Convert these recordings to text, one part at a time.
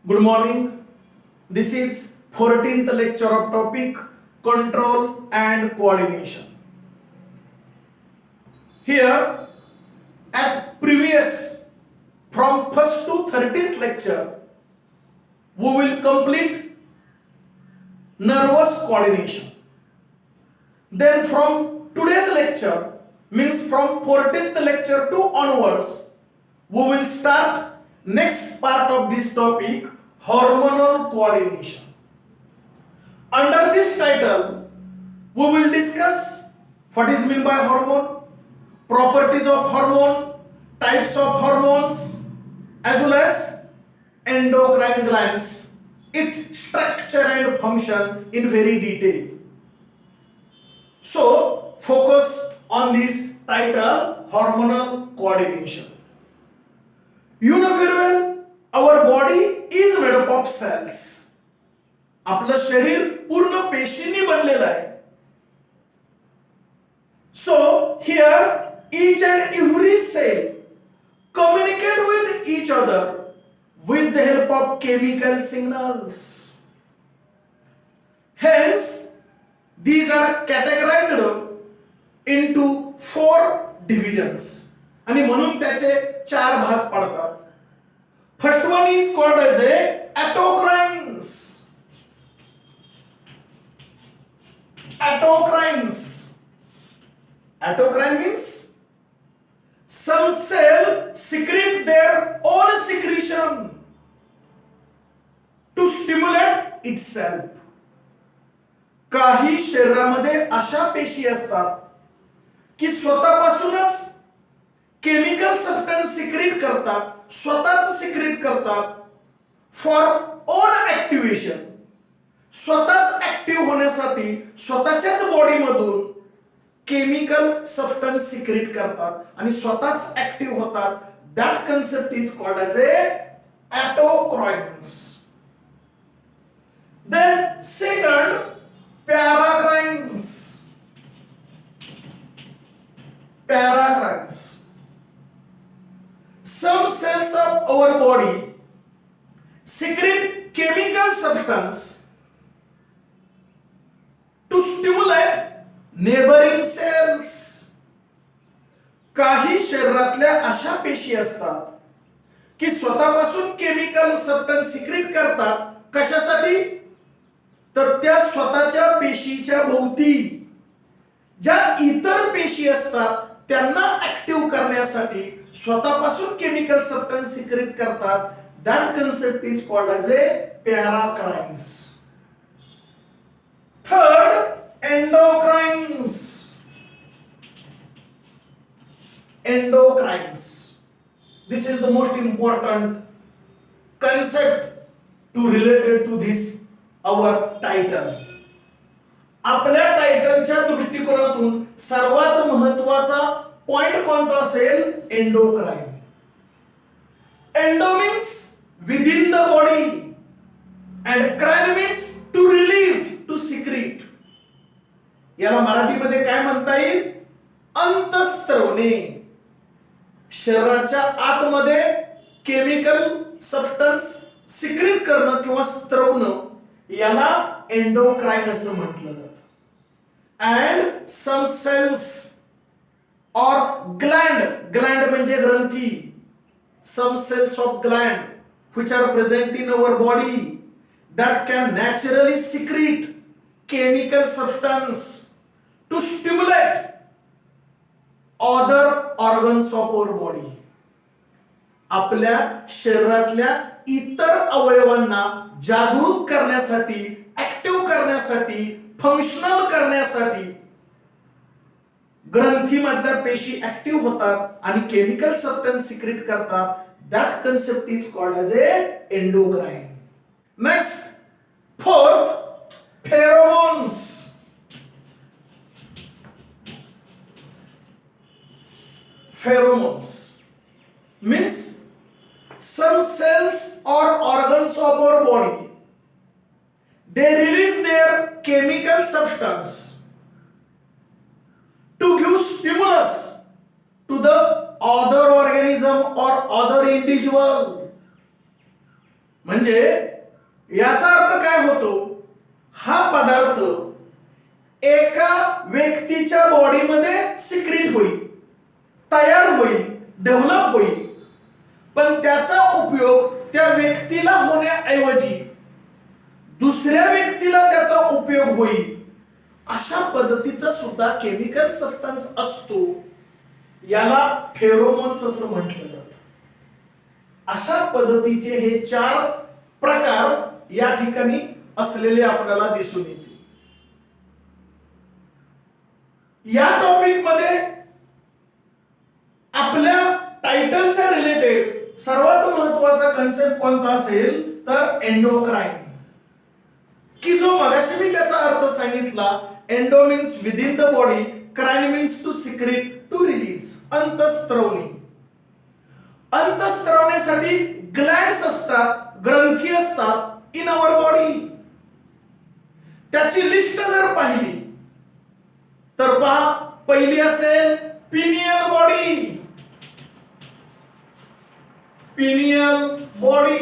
Good morning. This is 14th lecture of topic control and coordination. Here at previous from 1st to 13th lecture we will complete nervous coordination. Then from today's lecture means from 14th lecture to onwards we will start next part of this topic, hormonal coordination. Under this title, we will discuss what is meant by hormone, properties of hormone, types of hormones, as well as endocrine glands, its structure and function in very detail. So, focus on this title, hormonal coordination. You know very well, our body is made up of cells. आपलं शरीर पूर्ण पेशींनी बनलेलं आहे. So here each and every cell communicate with each other with the help of chemical signals. Hence these are categorized into 4 divisions. आणि म्हणून त्याचे 4 भाग पडतात. First one is called as autocrines. Autocrines. Autocrine means some cell secrete their own secretion to stimulate itself. काही शरीरामध्ये अशा पेशी असतात की स्वतःपासूनच केमिकल सबस्टन्स सिक्रेट करतात, स्वतःच सिक्रेट करतात फॉर ओन ऍक्टिव्हेशन. स्वतःच ऍक्टिव्ह होण्यासाठी स्वतःच्याच बॉडीमधून केमिकल सबस्टन्स सिक्रेट करतात आणि स्वतःच ऍक्टिव्ह होतात. That concept is called as autocrines. Then second, paracrines. Paracrines. Some cells of our body secrete chemical substance to stimulate neighboring cells. काही शरीरातल्या अशा पेशी असतात की स्वतःपासून केमिकल सबस्टन्स सिक्रेट करतात. कशासाठी? तर त्या स्वतःच्या पेशीच्या भोवती ज्या इतर पेशी असतात त्यांना ऍक्टिव्ह करण्यासाठी स्वतःपासून केमिकल सबस्टन्स सिक्रेट करतात. That concept is called as paracrines. Third, endocrines. Endocrines. This is the most important concept to related to this our title. आपल्या टायटलच्या दृष्टिकोनातून सर्वात महत्त्वाचा पॉइंट कोणता असेल? Endocrine. Endo means within the body and crine means to release, to secrete. याला मराठीमध्ये काय म्हणता येईल? अंतस्त्रवणे. शरीराच्या आतमध्ये केमिकल सबस्टन्स सिक्रेट करणं किंवा स्त्रवणं याला एंडोक्राइन असं म्हटलं जातं. And some cells or gland म्हणजे ग्रंथी. Some cells of gland which are present in our body that can naturally secrete chemical substance to stimulate other organs of our body. आपल्या शरीरातल्या इतर अवयवांना जागृत करण्यासाठी, ऍक्टिव्ह करण्यासाठी, फंक्शनल करण्यासाठी ग्रंथीमधल्या पेशी ऍक्टिव्ह होतात आणि केमिकल सबस्टन्स सिक्रेट करतात. That concept is called as endocrine. Next, fourth, pheromones. Pheromones means some cells or organs of our body, they release their chemical substance to give stimulus to the other organism or other individual. म्हणजे याचा अर्थ काय होतो, हा पदार्थ एका व्यक्तीच्या बॉडीमध्ये सिक्रेट होईल, तयार होईल, डेव्हलप होईल, पण त्याचा उपयोग त्या व्यक्तीला होण्याऐवजी दुसऱ्या व्यक्तीला त्याचा उपयोग होईल, अशा पद्धतीचा सुद्धा केमिकल सबस्टन्स असतो. याला फेरोमोन्स असं म्हटलं जातं. अशा पद्धतीचे हे 4 प्रकार या ठिकाणी असलेले आपल्याला दिसून येते. या टॉपिक मध्ये आपल्या टायटलच्या रिलेटेड सर्वात महत्त्वाचा कन्सेप्ट कोणता असेल तर एंडोक्राइन, की जो मगाशी मी त्याचा अर्थ सांगितला. Endo means within the body, crine means to secrete, to release. अंतःस्त्रवणी, अंतःस्त्रवण्यासाठी ग्लँड्स असतात, ग्रंथी असतात इन अवर बॉडी. त्याची लिस्ट जर पाहिली तर पहा, पहिली असेल pineal body. Pineal body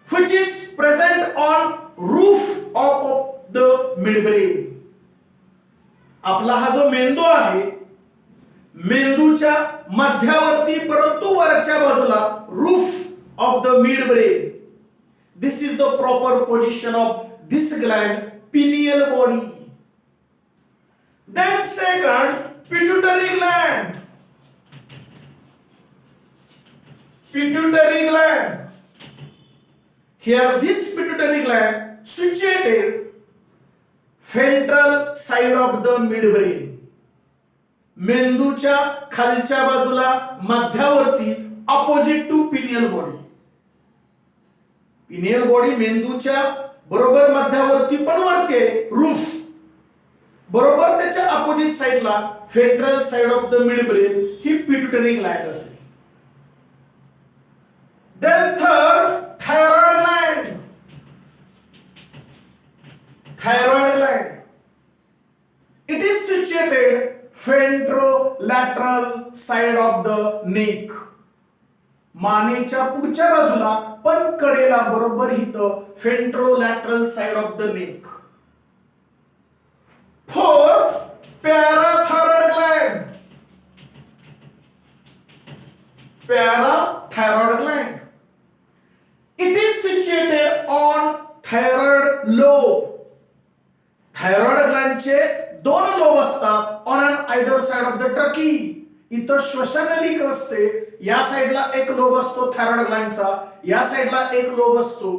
which is present on roof of the midbrain. आपला हा जो मेंदू आहे, मेंदूच्या मध्यावर्ती परंतु वरच्या बाजूला roof of the midbrain. This is the proper position of this gland, pineal body. Then second, pituitary gland. Pituitary gland. Here this pituitary gland situated ventral side of the midbrain. मेंदूच्या खालच्या बाजूला मध्यावर्ती, opposite to pineal body. Pineal body मेंदूच्या बरोबर मध्यावर्ती पण वरती आहे, roof. बरोबर त्याच्या ऑपोजिट साइडला ventral side of the midbrain he pituitary Gland असेल. Then third, thyroid gland. Thyroid gland. It is situated ventrolateral side of the neck. मानेच्या पुढच्या बाजूला पण कडेला बरोबर इथं ventrolateral side of the neck. Fourth, parathyroid gland. Parathyroid gland. It is situated on thyroid lobe. Thyroid ग्लँडचे 2 lobe असतात on and either side of the trachea. इथं श्वसन नलिका असते, या साइडला एक लोब असतो थायरॉइड ग्लँडचा, या साइडला एक लोब असतो.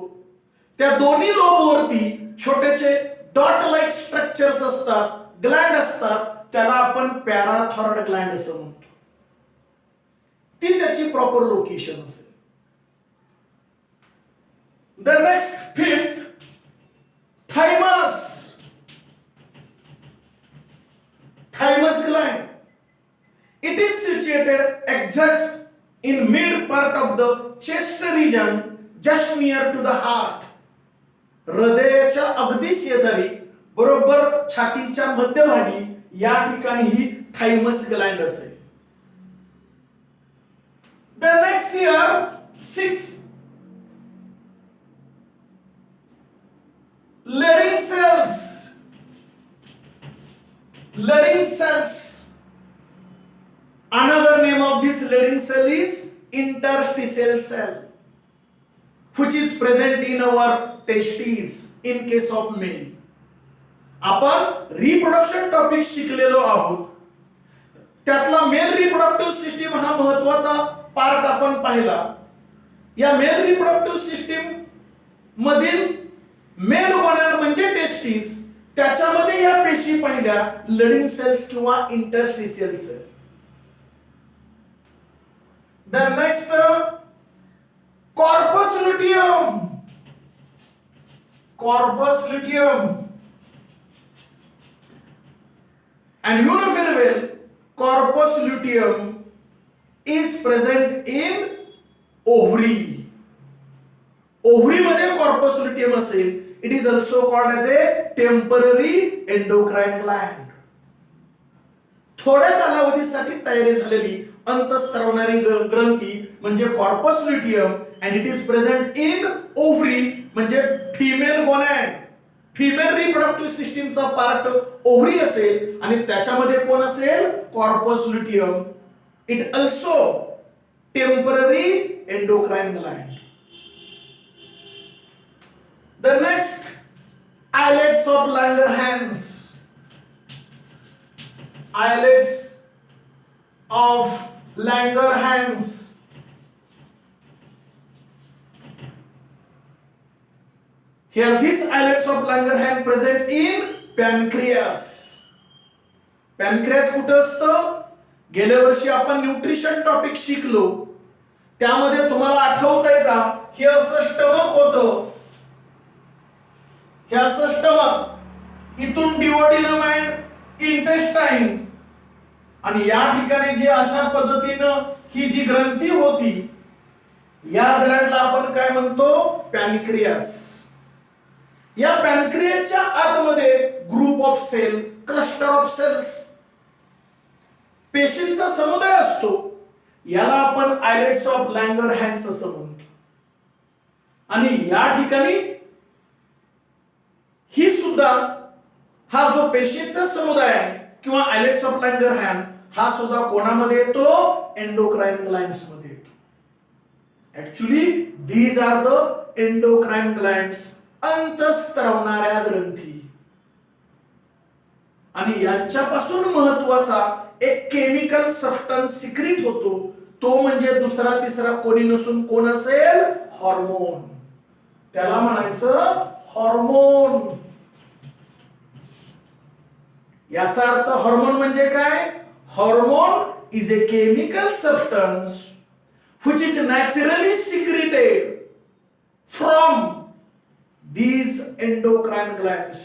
त्या दोन्ही लोबवरती छोटेचे डॉट लाइक स्ट्रक्चर्स असतात, ग्लँड असतात, त्याला आपण पॅराथायरॉइड ग्लँड असं म्हणतो. ती त्याची प्रॉपर लोकेशन असेल. The next, fifth, thymus. Thymus gland. It is situated exact in mid part of the chest region, just near to the heart. हृदयाच्या अगदी शेजारी, बरोबर छातीच्या मध्यभागी या ठिकाणी ही थायमस ग्लँड असेल. The next here, 6, Leydig cells. Leydig cells. Another name of this Leydig cell is interstitial cell, which is present in our testes in case of male. आपण reproduction topic शिकलेलो आहोत. त्यातला मेल रिप्रोडक्टिव्ह सिस्टीम हा महत्वाचा part आपण पाहिला. या male reproductive system मधील मेल गोनॅड म्हणजे टेस्टिस, त्याच्यामध्ये या पेशी पाहिल्या लडिंग सेल्स किंवा interstitial cell. The next, corpus luteum. Corpus luteum. And you know very well, corpus luteum is present in ovary. Ovary मध्ये corpus luteum असेल. It is also called as a temporary endocrine gland. थोड्या कालावधीसाठी तयारी झालेली अंतःस्त्रवणारी ग्रंथी म्हणजे corpus luteum and it is present in ovary म्हणजे female गोनॅड. Female reproductive सिस्टीमचा part ovary असेल आणि त्याच्यामध्ये कोण असेल? Corpus luteum. It also temporary endocrine Gland. The next, islets of Langerhans. Islets of Langerhans. Here, these islets of Langerhans present in pancreas. Pancreas कुठं असतं? गेल्या वर्षी आपण न्यूट्रिशन टॉपिक शिकलो. त्यामध्ये तुम्हाला आठवतंय का? हे असं स्टमक होतं. हे असं स्टमक, इथून डिओडिनम अँड इंटेस्टाइन, आणि या ठिकाणी जे अशा पद्धतीनं ही जी ग्रंथी होती, या ग्लँडला आपण काय म्हणतो? पॅनक्रियास. या पॅनक्रियाच्या आतमध्ये group of cell, cluster of cells, पेशींचा समुदाय असतो. याला आपण आयलेट्स ऑफ लँगरहॅन्स असं म्हणतो. आणि या ठिकाणी ही सुद्धा, हा जो पेशींचा समुदाय आहे किंवा आयलेट्स ऑफ लँगरहॅन्स, हा सुद्धा कोणामध्ये येतो? एंडोक्राइन ग्लँड्स मध्ये येतो. Actually these are the endocrine glands, अंतःस्त्रवणाऱ्या ग्रंथी. आणि यांच्यापासून महत्वाचा एक केमिकल सबस्टन्स सिक्रीट होतो. तो म्हणजे दुसरा तिसरा कोणी नसून कोण असेल? हॉर्मोन. त्याला म्हणायचं हॉर्मोन. याचा अर्थ हॉर्मोन म्हणजे काय? Hormone is a chemical substance which is naturally secreted from these endocrine glands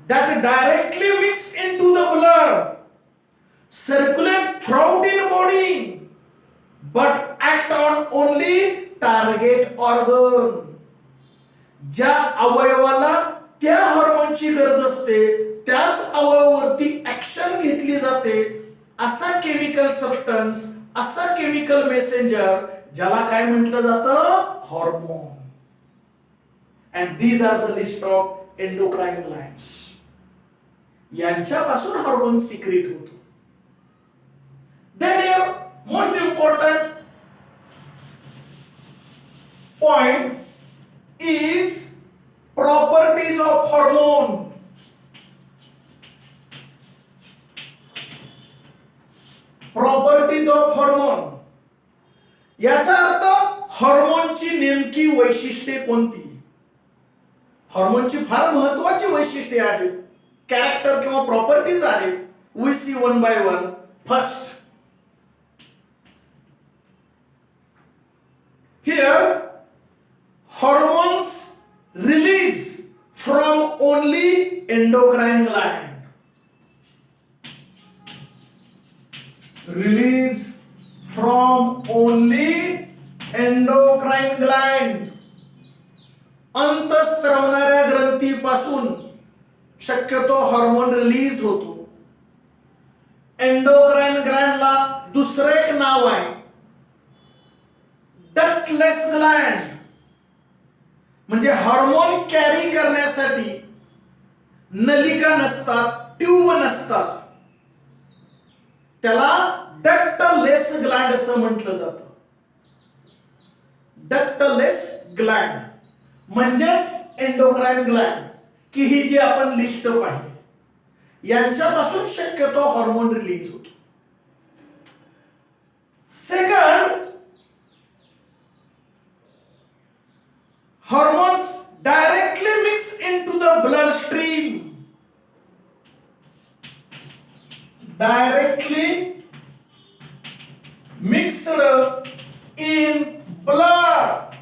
that directly mix into the blood, circulate throughout in body, but act on only target organ. ज्या अवयवाला त्या हार्मोनची गरज असते त्याच अवयवावरती action घेतली जाते, असा केमिकल सबस्टन्स, असा chemical messenger, ज्याला काय म्हटलं जातं? Hormone. And these are the list of endocrine glands. यांच्यापासून हार्मोन सिक्रीट होतो. Then most important point is properties of hormone. Properties of hormone. याचा अर्थ हार्मोनची नेमकी वैशिष्ट्ये कोणती? हार्मोनची फार महत्वाची वैशिष्ट्ये आहेत, कॅरेक्टर किंवा प्रॉपर्टीज आहेत. We see one by one. First, here hormones release from only endocrine gland. Release from only endocrine gland. अंतःस्त्रवणाऱ्या ग्रंथीपासून शक्यतो हार्मोन रिलीज होतो. एंडोक्राइन ग्लँडला दुसरं एक नाव आहे, डक्टलेस ग्लँड. म्हणजे हार्मोन कॅरी करण्यासाठी नलिका नसतात, ट्यूब नसतात, त्याला डक्टलेस ग्लँड असं म्हटलं जातं. डक्टलेस ग्लँड म्हणजेच एंडोक्राइन ग्लँड, की ही जी आपण लिस्ट पाहिली, यांच्यापासून शक्यतो हार्मोन रिलीज होतो. Second, hormones directly mix into the bloodstream. Directly mixed in blood.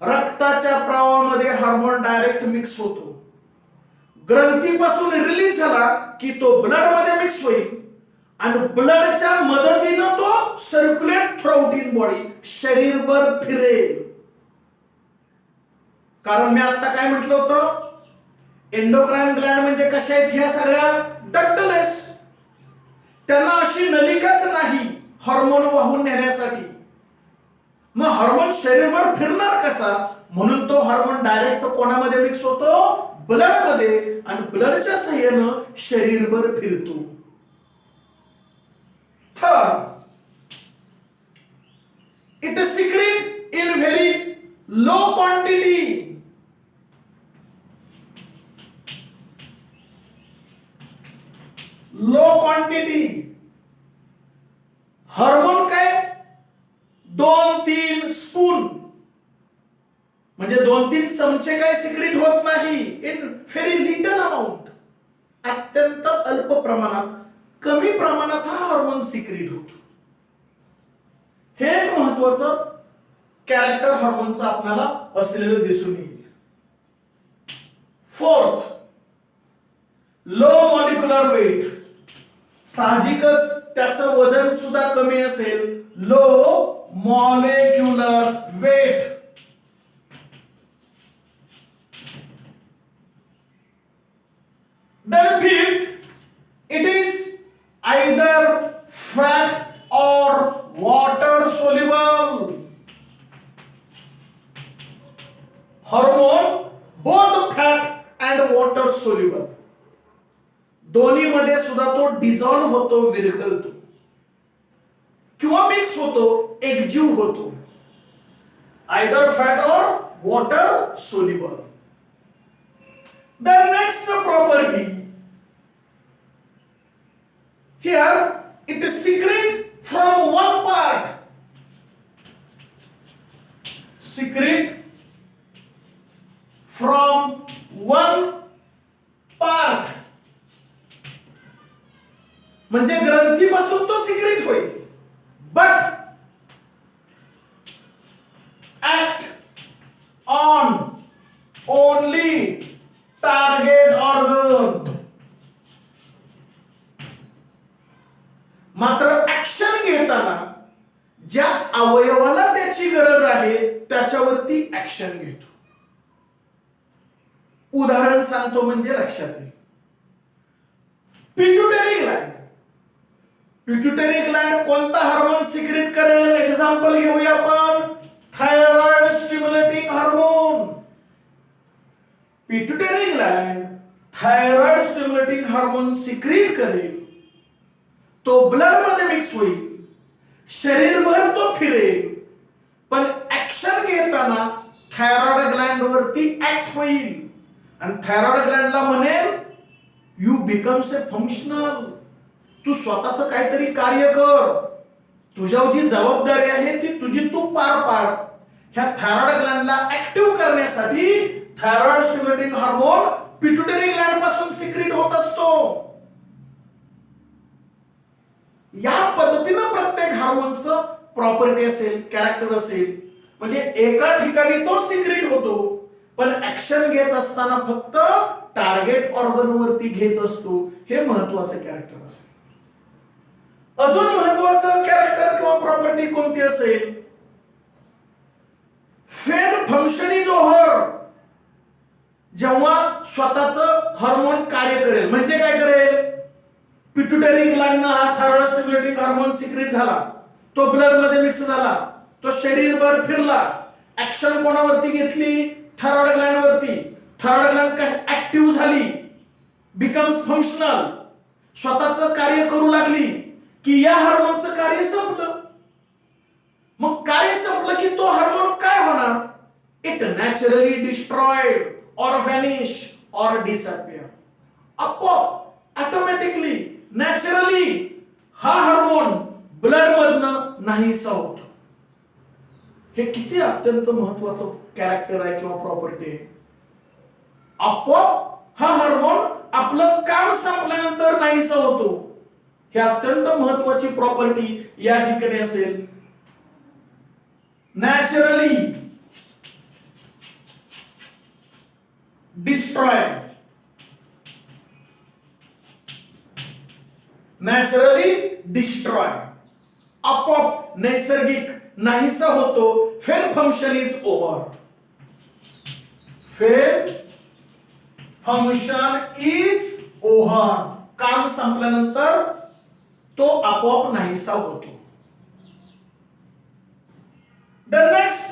रक्ताच्या प्रवाहामध्ये हार्मोन डायरेक्ट मिक्स होतो. ग्रंथीपासून रिलीज झाला की तो ब्लड मध्ये मिक्स होईल आणि ब्लडच्या मदतीने तो सर्क्युलेट थ्रूआउट इन बॉडी, शरीरभर फिरेल. कारण मी आता काय म्हटलं होतं, एंडोक्राइन ग्लँड म्हणजे कशा आहेत ह्या सगळ्या? डक्टलेस. त्यांना अशी नलिकाच नाही हार्मोन वाहून नेण्यासाठी, मग हार्मोन शरीरभर फिरणार कसा? म्हणून तो हार्मोन डायरेक्ट कोणामध्ये मिक्स होतो? ब्लड मध्ये, आणि ब्लडच्या सहाय्यानं शरीरभर फिरतो. Third, it is secret in very low quantity. Low quantity. Hormone काय? 2-3 स्पून म्हणजे 2-3 चमचे काय सिक्रेट होत नाही. इन व्हेरी लिटल अमाऊंट, अत्यंत अल्प प्रमाणात, कमी प्रमाणात हा हार्मोन सिक्रेट होतो. हे एक महत्वाचं कॅरेक्टर हार्मोनचं आपल्याला असलेलं दिसून येईल. Fourth, low molecular weight. साहजिकच त्याचं वजन सुद्धा कमी असेल. Low molecular weight. Then fifth, it is either fat or water soluble. Hormone both fat and water soluble. दोन्ही मध्ये सुद्धा तो डिझॉल्व होतो, विरघळतो, किंवा मिक्स होतो, एकजीव होतो. आयदर फॅट और water soluble. The next property, here it is secret from one part. Secret from one part. म्हणजे ग्रंथीपासून तो सिक्रेट होईल, but act on only target organ. मात्र ऍक्शन घेताना ज्या अवयवाला त्याची गरज आहे त्याच्यावरती ऍक्शन घेतो. उदाहरण सांगतो म्हणजे लक्षात येईल. पिट्युटरी ग्लॅंड. पिट्युटरी ग्लॅंड कोणता हार्मोन सिक्रेट करेल? एक्झाम्पल घेऊया आपण, thyroid stimulating hormone. Pituitary gland thyroid stimulating hormone secrete करेल. तो ब्लड मध्ये मिक्स होईल, शरीरभर तो फिरेल, पण ऍक्शन घेताना थायरॉइड ग्लॅंड वरती ऍक्ट होईल आणि थायरॉइड ग्लॅंडला म्हणेल यू बिकम्स ए फंक्शनल. तू स्वतःच काहीतरी कार्य कर, तुझ्यावर जी जबाबदारी आहे ती तुझी तू पार पाड. ह्या थायरॉइड ग्लॅंडला ऍक्टिव्ह करण्यासाठी थायरॉइड स्टिम्युलेटिंग हार्मोन पिट्युटरी ग्लॅंड पासून सिक्रेट होत असतो. या पद्धतीनं प्रत्येक हार्मोनचं प्रॉपर्टी असेल, कॅरेक्टर असेल. म्हणजे एका ठिकाणी तो सिक्रेट होतो, पण ऍक्शन घेत असताना फक्त टार्गेट ऑर्गन वरती घेत असतो. हे महत्वाचं कॅरेक्टर असेल. अजून महत्वाचं कॅरेक्टर किंवा प्रॉपर्टी कोणती असेल? फेड फंक्शन इज ओव्हर. जेव्हा स्वतःच हार्मोन कार्य करेल, म्हणजे काय करेल? पिट्युटरी ग्लॅंडनं हा थायरॉइड स्टिम्युलेटिंग हार्मोन सिक्रेट झाला, तो ब्लड मध्ये मिक्स झाला, तो शरीरभर फिरला. ऍक्शन कोणावरती घेतली? थायरॉइड ग्लॅंड वरती. थायरॉइड ग्लॅंड ऍक्टिव्ह झाली, बिकम्स फंक्शनल, स्वतःच कार्य करू लागली की या हार्मोनचं कार्य संपलं. मग कार्य संपलं की तो हार्मोन काय होणार? इट नॅचरली डिस्ट्रॉयड और व्हॅनिश और डिसअपियर. आपोआप ऑटोमॅटिकली नॅचरली हा हार्मोन ब्लड मधनं नाहीसा होतो. हे किती अत्यंत महत्वाचं कॅरेक्टर आहे किंवा प्रॉपर्टी आहे. आपोआप हा हार्मोन आपलं काम संपल्यानंतर नाहीसा होतो. हे अत्यंत महत्वाची प्रॉपर्टी या ठिकाणी असेल. Naturally destroy. नॅचरली डिस्ट्रॉय, आपोआप नैसर्गिक नाहीसा होतो. Fail function is over. Fail function is over. काम संपल्यानंतर तो आपोआप नाहीसा होतो. The next,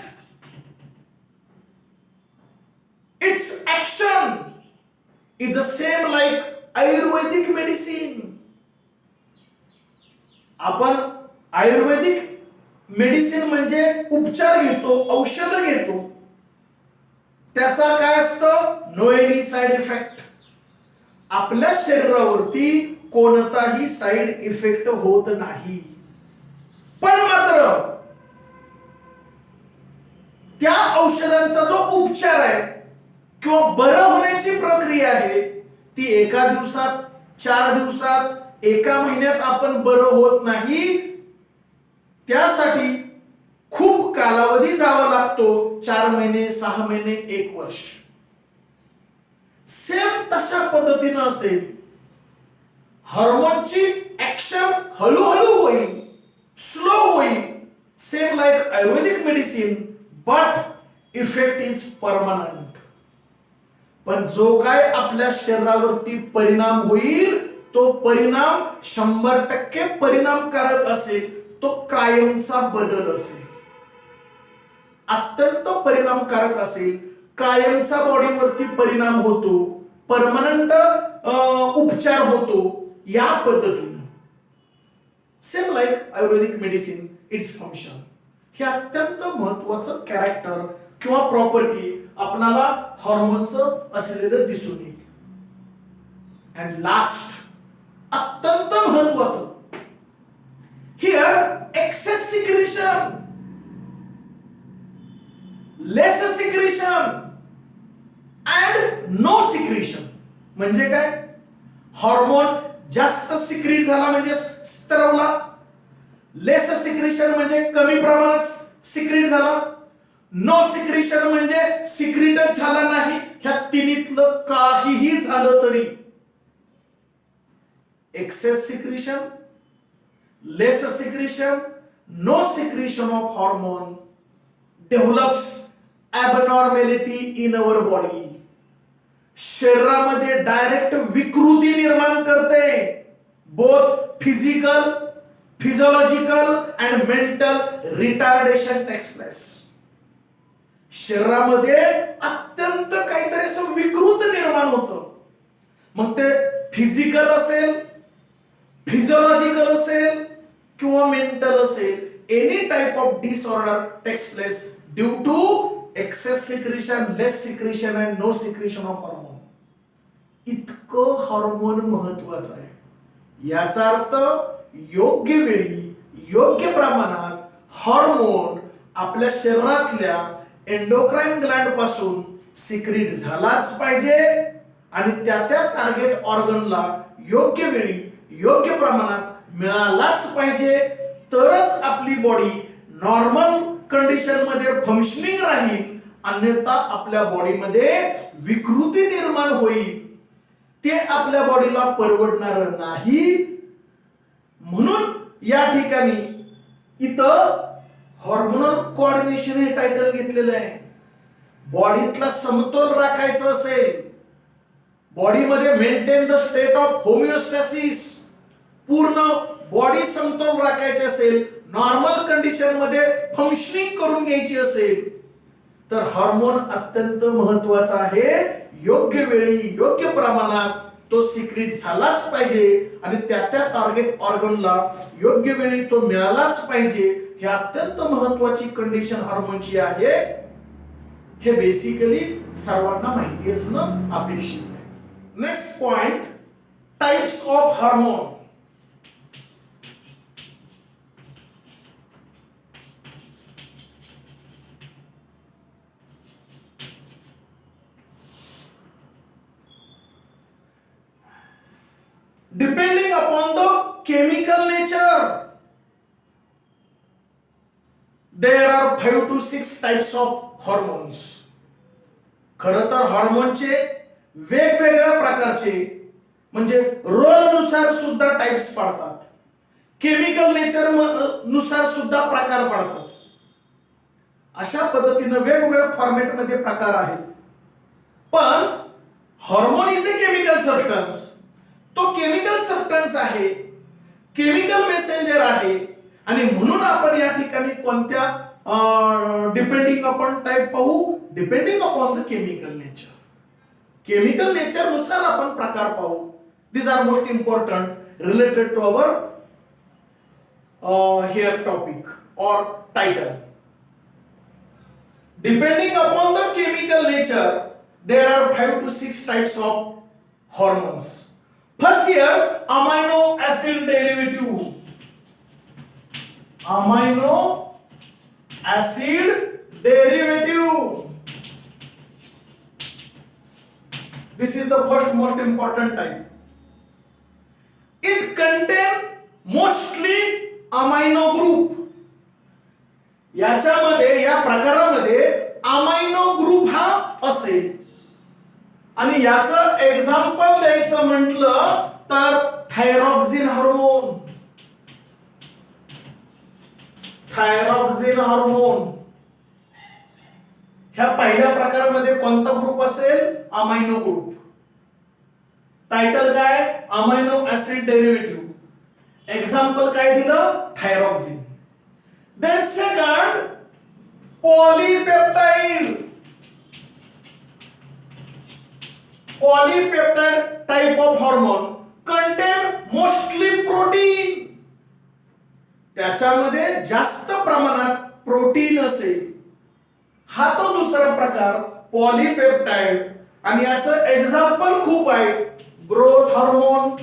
its action is the same like Ayurvedic medicine. आपण आयुर्वेदिक मेडिसिन म्हणजे उपचार घेतो, औषध घेतो, त्याचा काय असतं? No any side effect. आपल्या शरीरावरती कोणताही साइड इफेक्ट होत नाही. पण मात्र त्या औषधांचा जो उपचार आहे किंवा बरं होण्याची प्रक्रिया आहे ती एका दिवसात, 4 दिवसात, एका महिन्यात आपण बरं होत नाही. त्यासाठी खूप कालावधी जावा लागतो. 4 महिने, 6 महिने, 1 वर्ष. सेम तशा पद्धतीनं असेल. हार्मोनची ऍक्शन हळूहळू होईल, स्लो होईल, same like Ayurvedic medicine, but effect is permanent. पण जो काय आपल्या शरीरावरती परिणाम होईल तो परिणाम 100% परिणामकारक असेल, तो कायमचा बदल असेल, अत्यंत परिणामकारक असेल, कायमचा बॉडीवरती परिणाम होतो, परमनंट उपचार होतो. या पद्धतीने सेम लाईक आयुर्वेदिक मेडिसिन इट्स फंक्शन. हे अत्यंत महत्वाचं कॅरेक्टर किंवा प्रॉपर्टी आपणाला हार्मोनचं असलेलं दिसून येईल. अँड लास्ट, अत्यंत महत्वाचं, here excess secretion, less secretion and no secretion. म्हणजे काय? हार्मोन जास्त सिक्रीट झाला म्हणजे स्त्रवला, लेस सिक्रेशन म्हणजे कमी प्रमाणात सिक्रीट झाला, नो सिक्रेशन म्हणजे सिक्रीटच झाला नाही. ह्या तिन्हीतलं काहीही झालं तरी excess secretion, less secretion, no secretion of hormone develops abnormality in our body. शरीरामध्ये डायरेक्ट विकृती निर्माण करते. Both physical, physiological and mental retardation takes place. शरीरामध्ये अत्यंत काहीतरी असं विकृत निर्माण होतं. मग ते फिजिकल असेल, फिजियोलॉजिकल असेल किंवा मेंटल असेल, any type of disorder takes place due to excess secretion, less secretion and no secretion of hormone. इतकं हार्मोन महत्वाचं आहे. याचा अर्थ योग्य वेळी, योग्य प्रमाणात हार्मोन आपल्या शरीरातल्या एंडोक्राइन ग्लँड पासून सिक्रेट झालाच पाहिजे आणि त्या टार्गेट ऑर्गनला योग्य वेळी, योग्य प्रमाणात मिळालाच पाहिजे. तरच आपली बॉडी नॉर्मल कंडिशन मध्ये फंक्शनिंग राहील. अन्यथा आपल्या बॉडीमध्ये विकृती निर्माण होईल. ते आपल्या बॉडीला परवडणार नाही. म्हणून या ठिकाणी इथं हार्मोनल कोऑर्डिनेशन हे टायटल घेतलेलं आहे. बॉडीतला समतोल राखायचा असेल, बॉडीमध्ये maintain the state of homeostasis, पूर्ण बॉडी समतोल राखायचे असेल, नॉर्मल कंडिशन मध्ये फंक्शनिंग करून घ्यायची असेल, तर हार्मोन अत्यंत महत्वाचा आहे. योग्य वेळी, योग्य प्रमाणात तो सिक्रेट झालाच पाहिजे आणि त्या टार्गेट ऑर्गनला योग्य वेळी तो मिळालाच पाहिजे. ही अत्यंत महत्वाची कंडिशन हार्मोनची आहे. हे बेसिकली सर्वांना माहिती असणं अपेक्षित आहे. Next point, types of hormone. Depending upon the chemical nature, there are 5 to 6 types of hormones. खरं तर हार्मोनचे वेगवेगळ्या प्रकारचे म्हणजे रोलनुसार सुद्धा टाइप्स पडतात, केमिकल नेचर नुसार सुद्धा प्रकार पडतात. अशा पद्धतीने वेगवेगळ्या फॉर्मॅट मध्ये प्रकार आहेत. पण hormone is a chemical substance. तो केमिकल सबस्टन्स आहे, केमिकल मेसेंजर आहे आणि म्हणून आपण या ठिकाणी कोणत्या डिपेंडिंग अपॉन टाइप पाहू, depending upon the chemical nature. Chemical nature नुसार आपण प्रकार पाहू. These are most important related to our here topic or title. Depending upon the chemical nature, there are 5 to 6 types of hormones. First here, amino acid derivative. Amino acid derivative. This is the first most important type. It contain mostly amino group. याच्यामध्ये या प्रकारामध्ये amino group हा असेल आणि याचं example द्यायचं म्हटलं तर थायरॉक्सिन हार्मोन. थायरॉक्सिन हार्मोन ह्या पहिल्या प्रकारामध्ये कोणता ग्रुप असेल? Amino group. टायटल काय? Amino acid derivative. एक्झाम्पल काय दिलं? Thyroxine. Then second polypeptide. Polypeptide type of hormone contain mostly protein. त्याच्यामध्ये जास्त प्रमाणात प्रोटीन असेल. हा तो दुसरा प्रकार पॉलीपेप्टाइड आणि याचं एक्झाम्पल खूप आहे. Growth hormone.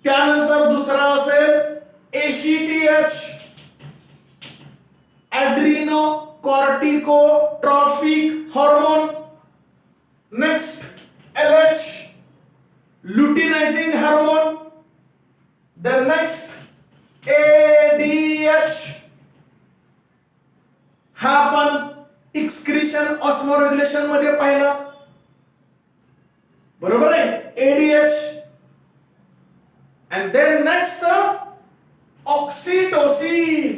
त्यानंतर दुसरा असेल ACTH, adrenocorticotrophic hormone. Next LH, luteinising hormone. Then next ADH, हा आपण एक्सक्रीशन ऑस्मोरेग्युलेशन मध्ये पाहिला. बरोबर आहे? ADH. And then next oxytocin.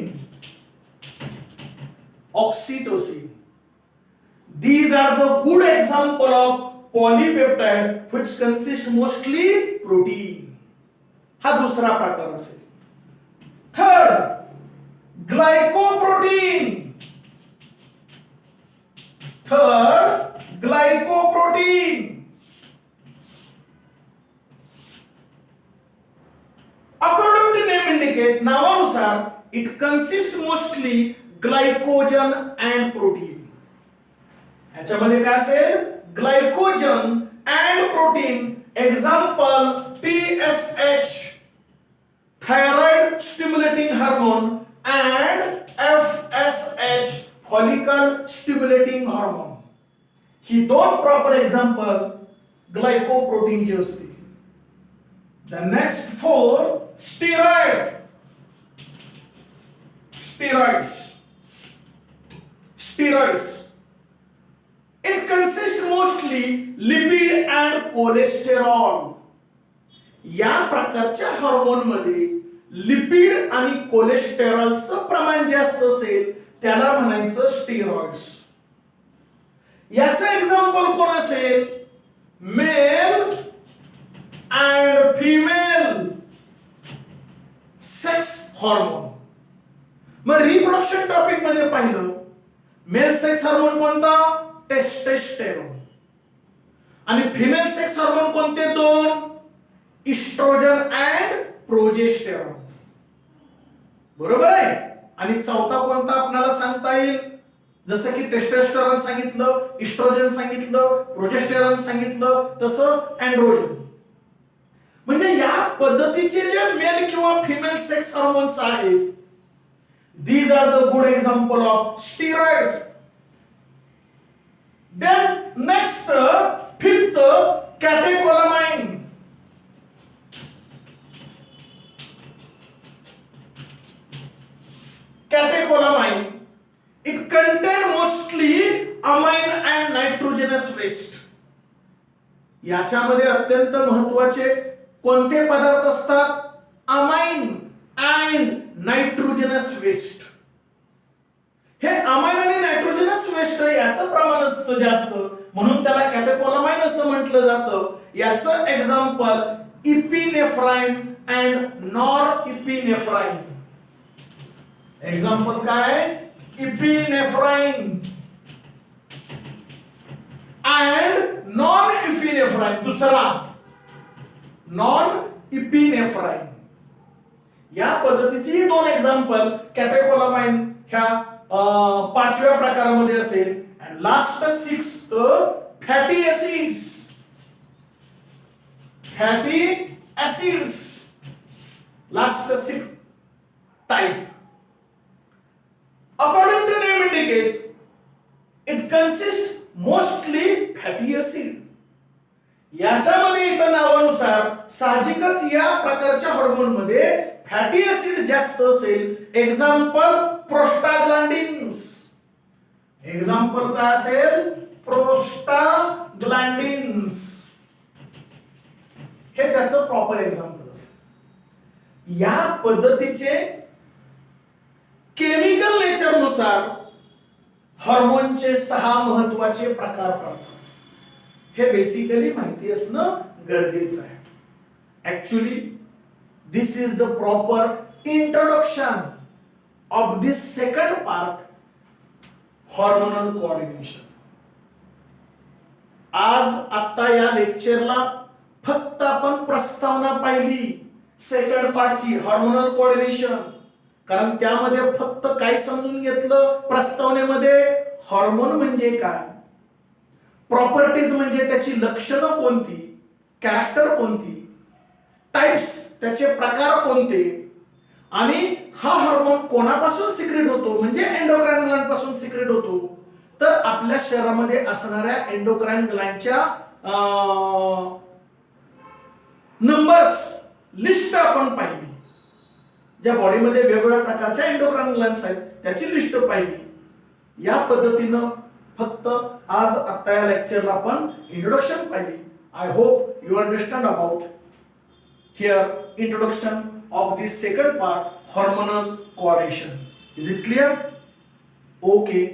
Oxytocin. These are the good example of polypeptide which consist mostly protein. हा दुसरा प्रकार असेल. Third glycoprotein. Third glycoprotein. According to name indicate, नावानुसार it consists mostly glycogen and protein. ह्याच्यामध्ये काय असेल? Glycogen and protein. Example TSH, thyroid stimulating hormone, and FSH, follicle stimulating hormone. ही दोन proper example ग्लायकोप्रोटीनचे असतील. The next four, steroid. Steroids. Steroids. It consists mostly lipid and cholesterol. या प्रकारच्या hormone मध्ये lipid आणि कोलेस्टेरॉलचं प्रमाण जास्त असेल त्याला म्हणायचं स्टेरॉइड्स. याचं एक्झाम्पल कोण असेल? Male and female sex hormone. मग रिप्रोडक्शन टॉपिक मध्ये पाहिलं मेल सेक्स हार्मोन कोणता? टेस्टोस्टेरोन. आणि फिमेल सेक्स हार्मोन कोणते दोन? Estrogen and progesterone. बरोबर आहे? आणि चौथा कोणता आपल्याला सांगता येईल? जसं की टेस्टोस्टेरोन सांगितलं, इस्ट्रोजन सांगितलं, प्रोजेस्टेरॉन सांगितलं, तसं एंड्रोजन. म्हणजे या पद्धतीचे जे मेल किंवा फिमेल सेक्स हार्मोन्स आहेत, these are the good example of steroids. Then next fifth, catecholamine. Catecholamine, it contain mostly amine and nitrogenous waste. याच्यामध्ये अत्यंत महत्त्वाचे कोणते पदार्थ असतात? Amine and nitrogenous waste. हे अमाइन आणि नायट्रोजनस वेस्ट याचं प्रमाण असतं जास्त, म्हणून त्याला कॅटेकोलामाइन असं म्हटलं जातं. याचं एक्झाम्पल इपिनेफ्राइन अँड नॉर इपिनेफ्राइन. एक्झाम्पल काय? इपिनेफ्राइन अँड नॉन इपिनेफ्राइन. दुसरा नॉन इपिनेफ्राइन. या पद्धतीची दोन एक्झाम्पल कॅटेकोलामाइन ह्या पाचव्या प्रकारामध्ये असेल. And last 6 fatty acids. Fatty acids last 6 type. According to name indicate, it consists mostly fatty acid. याच्यामध्ये इथं नावानुसार साहजिकच या प्रकारच्या हार्मोन मध्ये फॅटी ऍसिड जास्त असेल. एक्झाम्पल प्रोस्टाग्लॅंडिन्स. एक्झाम्पल काय असेल? प्रोस्टाग्लॅंडिन्स. हे त्याचं प्रॉपर एक्झाम्पल असेल. या पद्धतीचे केमिकल नेचर नुसार हार्मोनचे 6 महत्वाचे प्रकार पडतात. हे बेसिकली माहिती असणं गरजेचं आहे. Actually this is the proper introduction of this second part, hormonal coordination. आज आता या लेक्चरला फक्त आपण प्रस्तावना पाहिली सेकंड पार्टची, हार्मोनल कोऑर्डिनेशन. कारण त्यामध्ये फक्त काय समजून घेतलं प्रस्तावनेमध्ये? हार्मोन म्हणजे काय, प्रॉपर्टीज म्हणजे त्याची लक्षणं कोणती, कॅरेक्टर कोणती, टाइप्स त्याचे प्रकार कोणते, आणि हा हार्मोन कोणापासून सिक्रेट होतो म्हणजे एंडोक्राइन ग्लँड पासून सिक्रेट होतो. तर आपल्या शरीरामध्ये असणाऱ्या एंडोक्राइन ग्लँडच्या नंबर्स लिस्ट आपण पाहिली. ज्या बॉडीमध्ये वेगवेगळ्या प्रकारच्या एंडोक्राइन ग्लँड्स आहेत त्याची लिस्ट पाहिली. या पद्धतीनं फक्त आज आता या लेक्चरला आपण इंट्रोडक्शन पाहिली. I hope you understand about here introduction of this second part, hormonal coordination. Is it clear? Okay.